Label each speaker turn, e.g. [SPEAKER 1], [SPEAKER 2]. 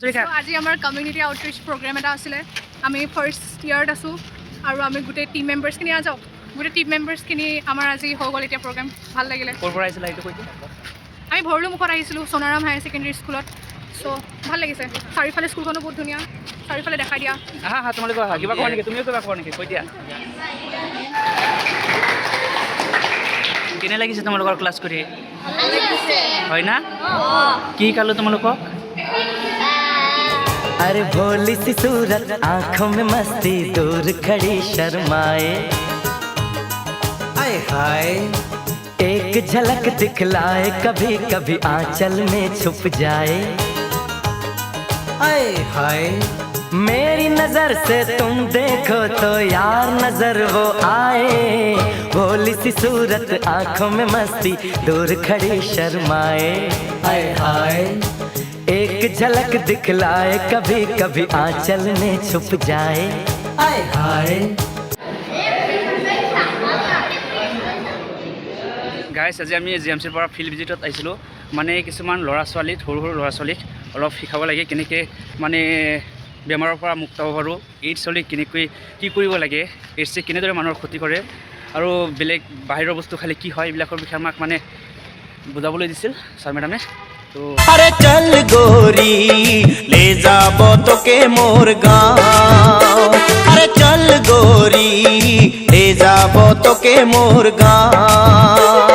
[SPEAKER 1] আজি আমাৰ community outreach programme এটা আছিলে আমি ফাৰ্ষ্ট ইয়াৰত আছোঁ আৰু আমি গোটেই টিম মেম্বাৰ্ছখিনি আজাও গোটেই টিম মেম্বাৰ্ছখিনি আমাৰ আজি হৈ গ'ল এতিয়া প্ৰগ্ৰেম ভাল লাগিলে আমি ভৰলুমুখত আহিছিলোঁ সোণাৰাম হায়াৰ ছেকেণ্ডেৰী স্কুলত চ' ভাল লাগিছে চাৰিওফালে স্কুলখনো বহুত ধুনীয়া চাৰিওফালে দেখাই দিয়া
[SPEAKER 2] তোমালোকৰ কিবা কোৱা নেকি তুমিও কিবা কোৱা নেকি কৈ দিয়া কেনে লাগিছে তোমালোকৰ ক্লাছ কৰি হয় না কি কালো তোমালোকক
[SPEAKER 3] अरे भोली सी सूरत आंखों में मस्ती दूर खड़ी शर्माए आए हाय एक झलक दिखलाए कभी कभी आंचल में छुप जाए आए हाय मेरी नजर से तुम देखो तो यार नजर वो आए भोली सी सूरत आंखों में मस्ती दूर खड़ी शर्माए आए हाय एक झलक दिखलाए कभी कभी आंचल में छुप जाए आए हाय
[SPEAKER 2] গাইছ আজি আমি জিএমচিৰ পৰা ফিল্ড ভিজিটত আহিছিলোঁ মানে কিছুমান ল'ৰা ছোৱালীক সৰু সৰু ল'ৰা ছোৱালীক অলপ শিকাব লাগে কেনেকৈ মানে বেমাৰৰ পৰা মুক্ত হ'ব পাৰোঁ এইডছ হ'লে কেনেকৈ কি কৰিব লাগে এইডছে কেনেদৰে মানুহৰ ক্ষতি কৰে আৰু বেলেগ বাহিৰৰ বস্তু খালে কি হয় এইবিলাকৰ বিষয়ে আমাক মানে বুজাবলৈ দিছিল ছাৰ মেডামে তো
[SPEAKER 3] अरे चल गोरी ले जाबो तो के मोर गाँव अरे चल गोरी ले जाबो तो के मोर गाँव